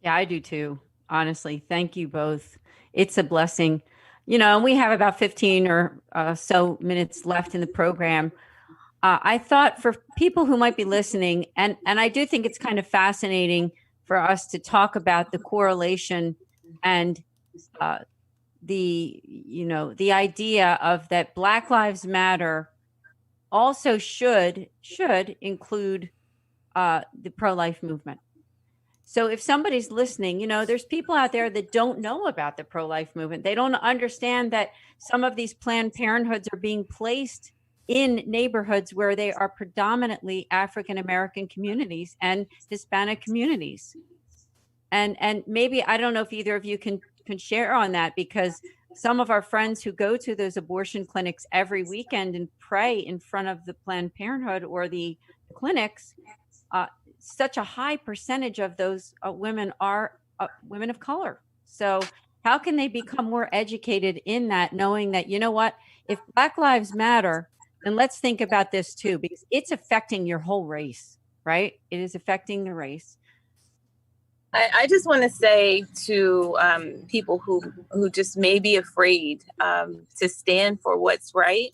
[SPEAKER 3] Yeah, I do too. Honestly, thank you both. It's a blessing. We have about 15 or so minutes left in the program. I thought for people who might be listening, and I do think it's kind of fascinating for us to talk about the correlation and the idea of that Black Lives Matter also should include the pro-life movement. So if somebody's listening, there's people out there that don't know about the pro-life movement. They don't understand that some of these Planned Parenthoods are being placed in neighborhoods where they are predominantly African-American communities and Hispanic communities. And maybe, I don't know if either of you can share on that, because some of our friends who go to those abortion clinics every weekend and pray in front of the Planned Parenthood or the clinics, such a high percentage of those women are women of color. So how can they become more educated in that, knowing that, if Black Lives Matter, then let's think about this too, because it's affecting your whole race, right? It is affecting the race.
[SPEAKER 5] I just want to say to people who just may be afraid to stand for what's right.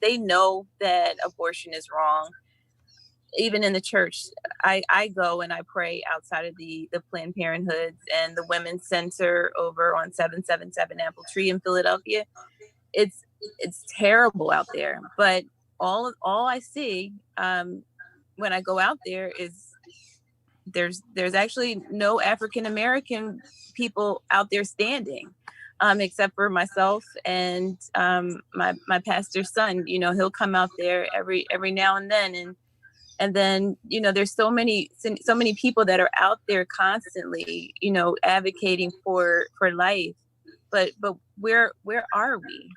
[SPEAKER 5] They know that abortion is wrong. Even in the church, I go and I pray outside of the Planned Parenthoods and the Women's Center over on 777 Apple Tree in Philadelphia. It's terrible out there, but all I see when I go out there is there's actually no African American people out there standing, except for myself and my pastor's son. You know, he'll come out there every now and then, and then, you know, there's so many people that are out there constantly, you know, advocating for life, but where are we?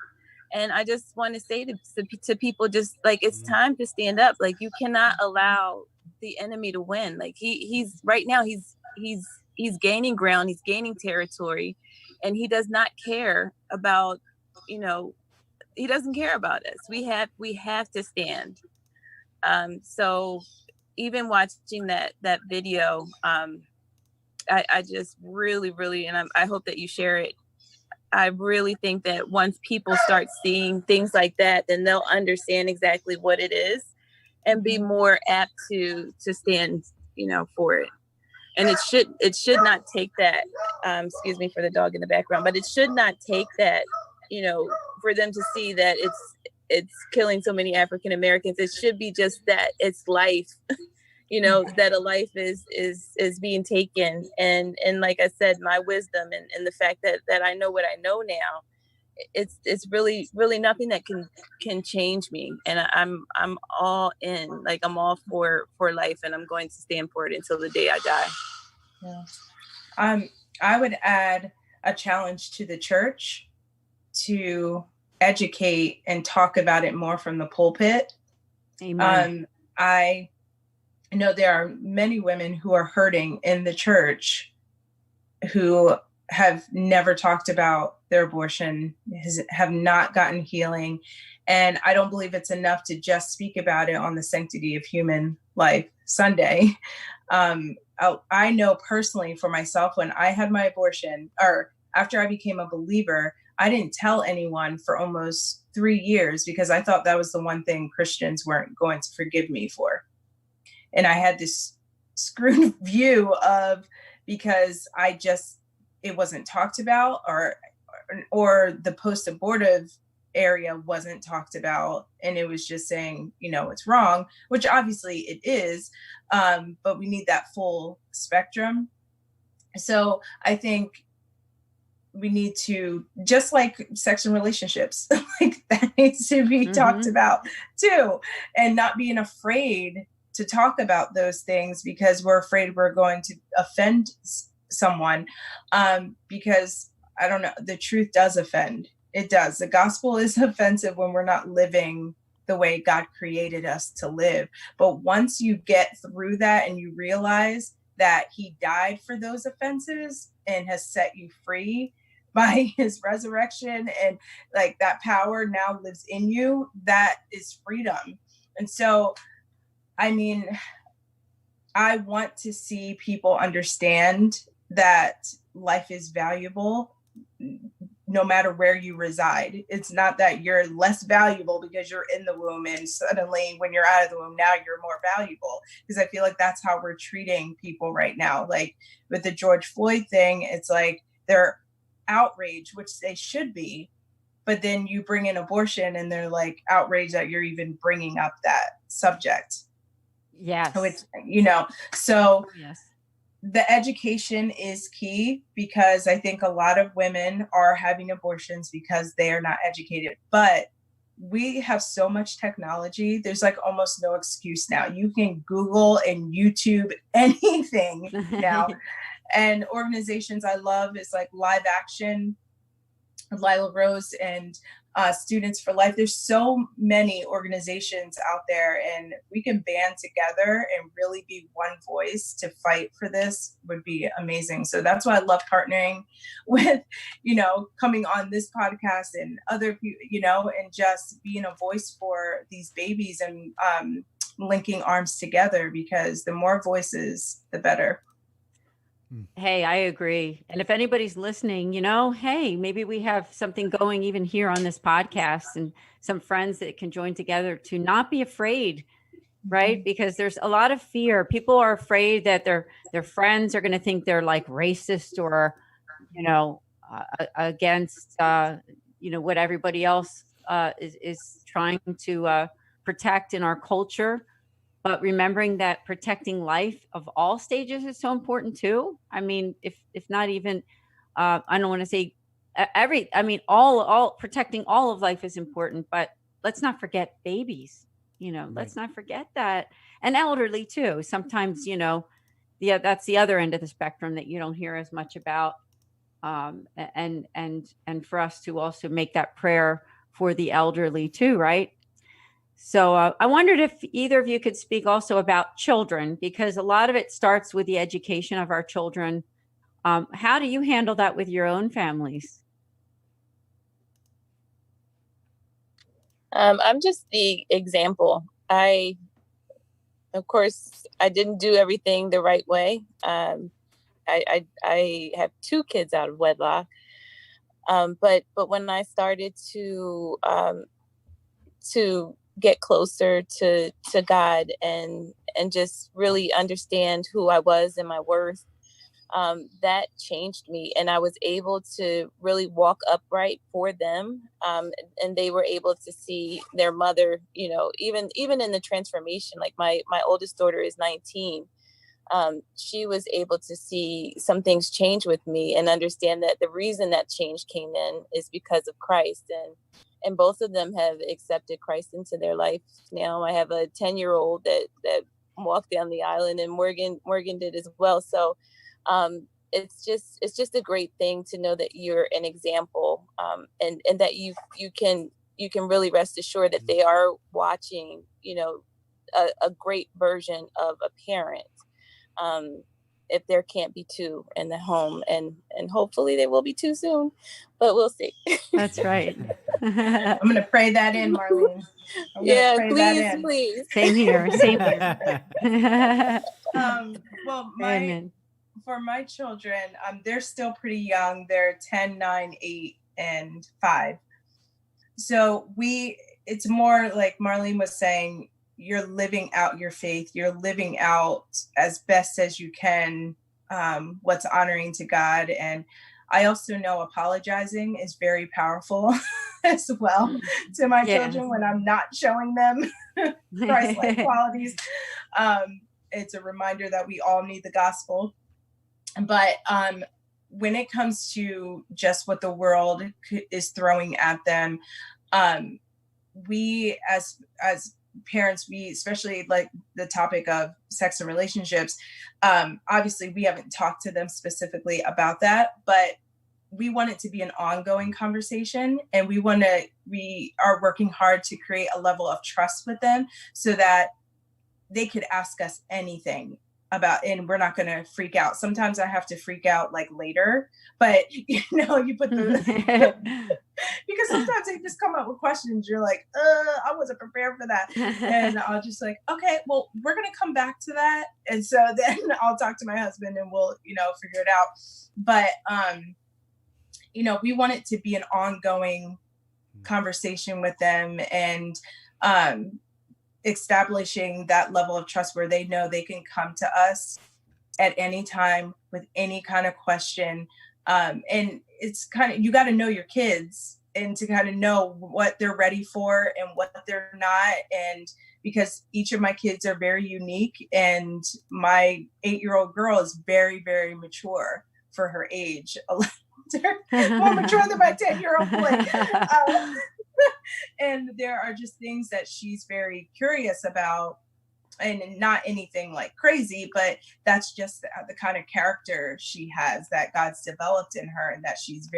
[SPEAKER 5] And I just want to say to people, just like, it's time to stand up. Like, you cannot allow the enemy to win. Like, he's right now, he's gaining ground, he's gaining territory, and he does not care about, you know, he doesn't care about us. We have to stand. So even watching that video, I just really, and I hope that you share it. I really think that once people start seeing things like that, then they'll understand exactly what it is and be more apt to stand, you know, for it. And it should not take that, excuse me for the dog in the background, but it should not take that, you know, for them to see that it's killing so many African Americans. It should be just that it's life, you know, that a life is being taken. And like I said, my wisdom and the fact that I know what I know now, it's really nothing that can change me. And I'm all in, like, I'm all for life, and I'm going to stand for it until the day I die.
[SPEAKER 4] Yeah. I would add a challenge to the church to educate and talk about it more from the pulpit.
[SPEAKER 3] Amen.
[SPEAKER 4] I know there are many women who are hurting in the church who have never talked about their abortion, have not gotten healing. And I don't believe it's enough to just speak about it on the Sanctity of Human Life Sunday. I know personally for myself, when I had my abortion, or after I became a believer, I didn't tell anyone for almost 3 years because I thought that was the one thing Christians weren't going to forgive me for. And I had this screwed view of, because it wasn't talked about, or the post-abortive area wasn't talked about. And it was just saying, you know, it's wrong, which obviously it is. But we need that full spectrum. So I think we need to, just like sex and relationships, like that needs to be talked about too, and not being afraid to talk about those things because we're afraid we're going to offend someone. Because I don't know, the truth does offend. It does. The gospel is offensive when we're not living the way God created us to live. But once you get through that and you realize that he died for those offenses and has set you free by his resurrection, and like that power now lives in you, that is freedom. And so, I mean, I want to see people understand that life is valuable no matter where you reside. It's not that you're less valuable because you're in the womb and suddenly when you're out of the womb, now you're more valuable. Because I feel like that's how we're treating people right now. Like with the George Floyd thing, it's like they're outraged, which they should be. But then you bring in abortion and they're like outraged that you're even bringing up that subject.
[SPEAKER 3] Yes.
[SPEAKER 4] Which, you know, so
[SPEAKER 3] yes.
[SPEAKER 4] The education is key, because I think a lot of women are having abortions because they are not educated. But we have so much technology. There's like almost no excuse now. You can Google and YouTube anything now. And organizations I love is like Live Action, Lila Rose, and Students for Life. There's so many organizations out there, and we can band together and really be one voice to fight for this would be amazing. So that's why I love partnering with, you know, coming on this podcast and other people, you know, and just being a voice for these babies and linking arms together, because the more voices, the better.
[SPEAKER 3] Hey, I agree. And if anybody's listening, you know, hey, maybe we have something going even here on this podcast and some friends that can join together to not be afraid, right? Because there's a lot of fear. People are afraid that their friends are going to think they're like racist or, you know, against, you know, what everybody else is trying to protect in our culture. but remembering that protecting life of all stages is so important too. I mean, if not even, I don't want to say all protecting all of life is important, but let's not forget babies, let's not forget that. And elderly too. Sometimes, that's the other end of the spectrum that you don't hear as much about. And for us to also make that prayer for the elderly too, right? So I wondered if either of you could speak also about children, because a lot of it starts with the education of our children. How do you handle that with your own families?
[SPEAKER 5] I'm just the example. Of course, I didn't do everything the right way. I have 2 kids out of wedlock. But when I started to get closer to God and just really understand who I was and my worth, that changed me, and I was able to really walk upright for them, and they were able to see their mother, even in the transformation. Like my oldest daughter is 19. She was able to see some things change with me and understand that the reason that change came in is because of Christ, and both of them have accepted Christ into their life now. I have a 10-year-old that walked down the aisle, and Morgan did as well. So it's just a great thing to know that you're an example, and that you can really rest assured that they are watching, a great version of a parent. If there can't be 2 in the home, and hopefully there will be 2 soon, but we'll see.
[SPEAKER 3] That's right.
[SPEAKER 4] I'm going to pray that in, Marlene.
[SPEAKER 5] Yeah, please.
[SPEAKER 3] Same here.
[SPEAKER 4] Well,
[SPEAKER 3] Amen.
[SPEAKER 4] For my children, they're still pretty young. They're 10, 9, 8, and 5. So it's more like Marlene was saying, you're living out your faith. You're living out as best as you can what's honoring to God. And I also know apologizing is very powerful as well to my children when I'm not showing them Christ-like qualities. It's a reminder that we all need the gospel. But when it comes to just what the world is throwing at them, we as parents, we especially like the topic of sex and relationships. Obviously, we haven't talked to them specifically about that, but we want it to be an ongoing conversation, and we are working hard to create a level of trust with them so that they could ask us anything about, and we're not going to freak out. Sometimes I have to freak out like later, but you put the because sometimes they just come up with questions. You're like, I wasn't prepared for that. And I'll just like, okay, well, we're going to come back to that. And so then I'll talk to my husband and we'll, figure it out. But, we want it to be an ongoing conversation with them, and establishing that level of trust where they know they can come to us at any time with any kind of question. And it's kind of, you got to know your kids and to kind of know what they're ready for and what they're not. And because each of my kids are very unique, and my 8-year-old girl is very, very mature for her age, more mature than my 10-year-old boy. And there are just things that she's very curious about, and not anything like crazy, but that's just the kind of character she has that God's developed in her, and that she's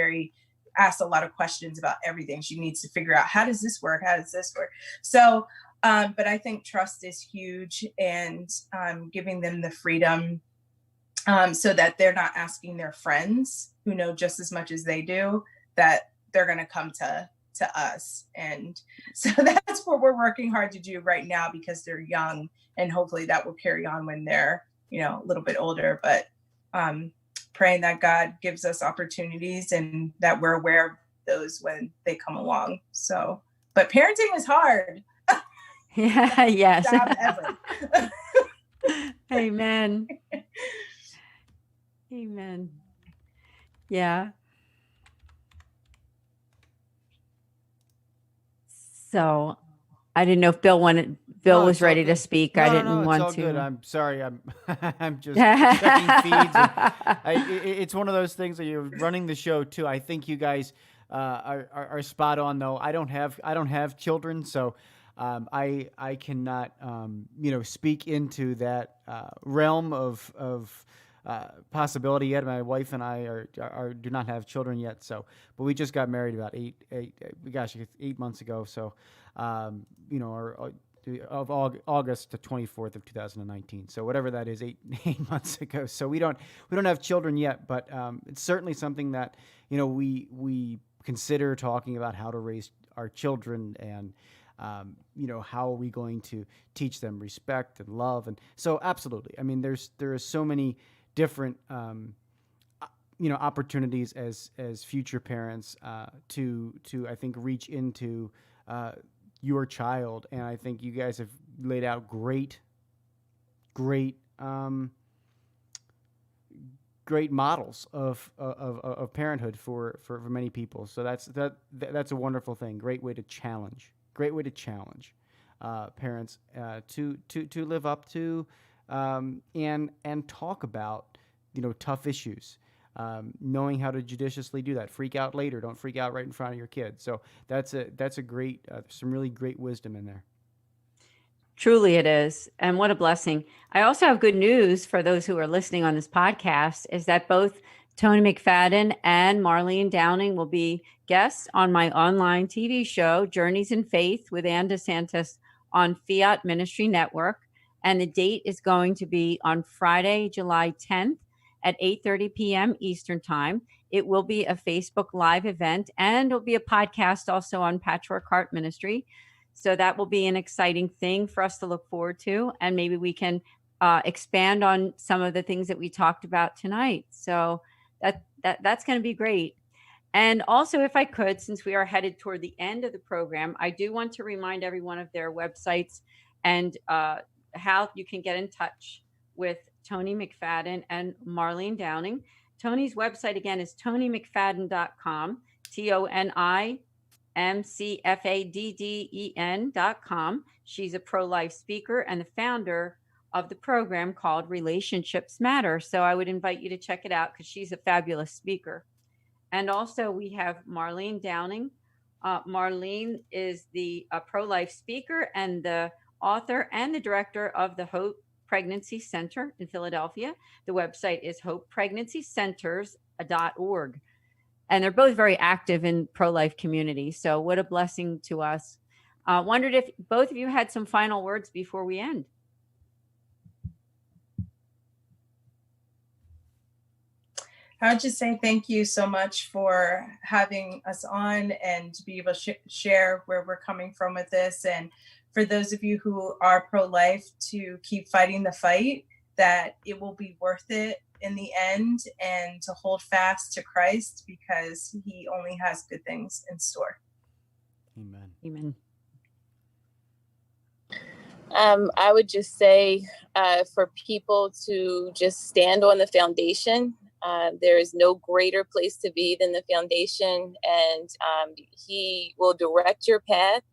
[SPEAKER 4] asked a lot of questions about everything. She needs to figure out, how does this work? How does this work? So, but I think trust is huge, and giving them the freedom so that they're not asking their friends who know just as much as they do, that they're going to come to us. And so that's what we're working hard to do right now, because they're young, and hopefully that will carry on when they're, a little bit older. But praying that God gives us opportunities and that we're aware of those when they come along. So, but parenting is hard.
[SPEAKER 3] Yeah. Yes.
[SPEAKER 4] Job ever.
[SPEAKER 3] Amen. Amen. Yeah. So I didn't know if Bill wanted Bill
[SPEAKER 2] No,
[SPEAKER 3] was
[SPEAKER 2] it's all
[SPEAKER 3] ready to
[SPEAKER 2] good.
[SPEAKER 3] speak.
[SPEAKER 2] No,
[SPEAKER 3] I
[SPEAKER 2] no,
[SPEAKER 3] didn't
[SPEAKER 2] no, it's
[SPEAKER 3] want
[SPEAKER 2] all
[SPEAKER 3] to.
[SPEAKER 2] good. I'm sorry. I'm just checking feeds. It's one of those things that you're running the show too. I think you guys are spot on though. I don't have children, so I cannot speak into that realm of possibility yet. My wife and I do not have children yet, so but we just got married about 8 months ago. So of August the 24th of 2019. So whatever that is, eight months ago. So we don't have children yet, but it's certainly something that we consider talking about how to raise our children and how are we going to teach them respect and love. And so absolutely. I mean, there are so many different opportunities as future parents to I think reach into your child, and I think you guys have laid out great models of parenthood for many people. So that's a wonderful thing. Great way to challenge parents to live up to and talk about tough issues. Knowing how to judiciously do that. Freak out later. Don't freak out right in front of your kids. So that's a great, some really great wisdom in there.
[SPEAKER 3] Truly it is. And what a blessing. I also have good news for those who are listening on this podcast is that both Toni McFadden and Marlene Downing will be guests on my online TV show, Journeys in Faith with Ann DeSantis on Fiat Ministry Network. And the date is going to be on Friday, July 10th. At 8:30 p.m. Eastern Time. It will be a Facebook Live event, and it'll be a podcast also on Patchwork Heart Ministry. So that will be an exciting thing for us to look forward to, and maybe we can expand on some of the things that we talked about tonight. So that's going to be great. And also, if I could, since we are headed toward the end of the program, I do want to remind everyone of their websites and how you can get in touch with Toni McFadden and Marlene Downing. Toni's website again is ToniMcFadden.com, ToniMcFadden.com. She's a pro-life speaker and the founder of the program called Relationships Matter. So I would invite you to check it out because she's a fabulous speaker. And also we have Marlene Downing. Marlene is the pro-life speaker and the author and the director of the Hope Pregnancy Center in Philadelphia. The website is hopepregnancycenters.org. And they're both very active in pro-life community. So what a blessing to us. Wondered if both of you had some final words before we end.
[SPEAKER 4] I would just say thank you so much for having us on and to be able to share where we're coming from with this. And for those of you who are pro-life, to keep fighting the fight, that it will be worth it in the end, and to hold fast to Christ because he only has good things in store.
[SPEAKER 2] Amen.
[SPEAKER 3] Amen.
[SPEAKER 5] I would just say for people to just stand on the foundation. There is no greater place to be than the foundation, and he will direct your path.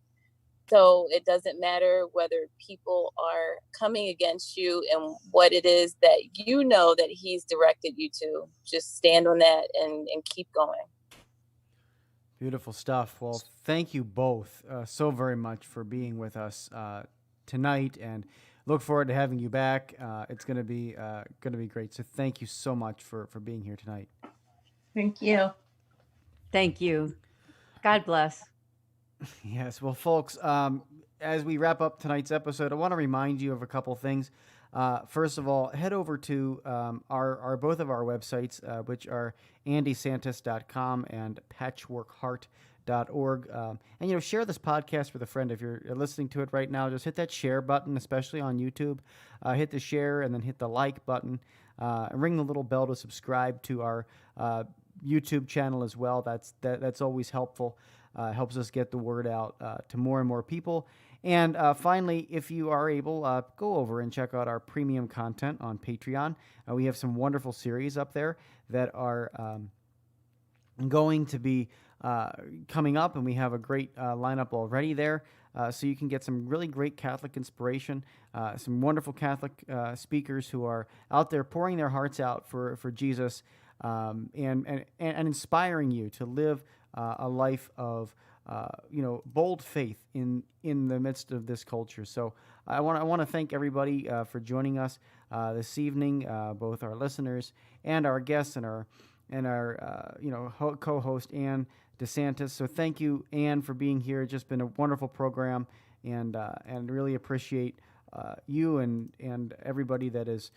[SPEAKER 5] So it doesn't matter whether people are coming against you and what it is that you know that he's directed you to. Just stand on that and keep going.
[SPEAKER 2] Beautiful stuff. Well, thank you both so very much for being with us tonight, and look forward to having you back. It's going to be great. So thank you so much for being here tonight.
[SPEAKER 4] Thank you.
[SPEAKER 3] Thank you. God bless.
[SPEAKER 2] Yes. Well, folks, as we wrap up tonight's episode, I want to remind you of a couple things. First of all, head over to our both of our websites, which are andysantis.com and patchworkheart.org. And, share this podcast with a friend. If you're listening to it right now, just hit that share button, especially on YouTube. Hit the share and then hit the like button. And ring the little bell to subscribe to our YouTube channel as well. That's always helpful. Helps us get the word out to more and more people. And finally, if you are able, go over and check out our premium content on Patreon. We have some wonderful series up there that are going to be coming up, and we have a great lineup already there. So you can get some really great Catholic inspiration, some wonderful Catholic speakers who are out there pouring their hearts out for Jesus, and inspiring you to live a life of bold faith in the midst of this culture. So I want to thank everybody for joining us this evening, both our listeners and our guests and our co-host Ann DeSantis. So thank you, Ann, for being here. It's just been a wonderful program, and really appreciate you and everybody that is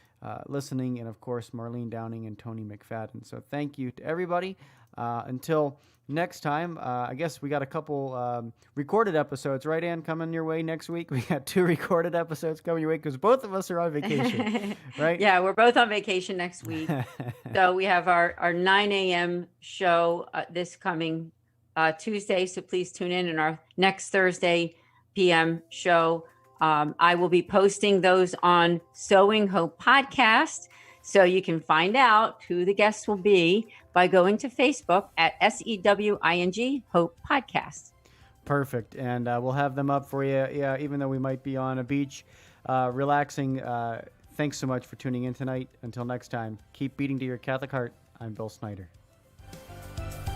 [SPEAKER 2] listening, and of course Marlene Downing and Toni McFadden. So thank you to everybody. Until next time, I guess we got a couple recorded episodes, right, Ann, coming your way next week? We got 2 recorded episodes coming your way because both of us are on vacation, right?
[SPEAKER 3] Yeah, we're both on vacation next week. So we have our 9 a.m. show this coming Tuesday, so please tune in. And our next Thursday p.m. show, I will be posting those on Sowing Hope Podcast. So you can find out who the guests will be by going to Facebook at SEWING Hope Podcast.
[SPEAKER 2] Perfect. And we'll have them up for you, even though we might be on a beach relaxing. Thanks so much for tuning in tonight. Until next time, keep beating to your Catholic heart. I'm Bill Snyder.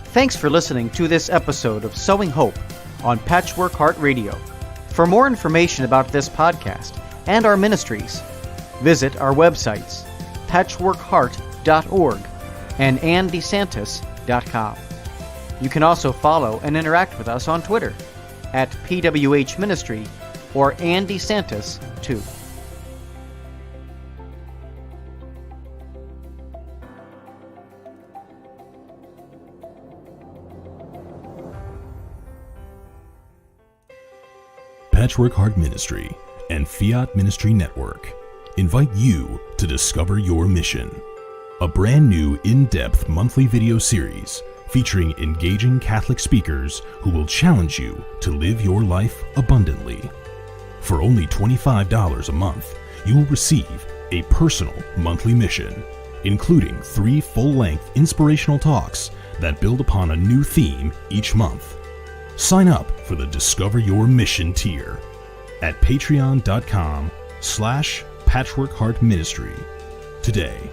[SPEAKER 2] Thanks for listening to this episode of Sowing Hope on Patchwork Heart Radio. For more information about this podcast and our ministries, visit our websites, patchworkheart.org and andesantis.com. You can also follow and interact with us on Twitter at PWH Ministry or Andy Santis 2.
[SPEAKER 1] Patchwork Heart Ministry and Fiat Ministry Network invite you to discover your mission. A brand new in-depth monthly video series featuring engaging Catholic speakers who will challenge you to live your life abundantly. For only $25 a month, you will receive a personal monthly mission, including 3 full-length inspirational talks that build upon a new theme each month. Sign up for the Discover Your Mission tier at patreon.com/patchworkheartministry today.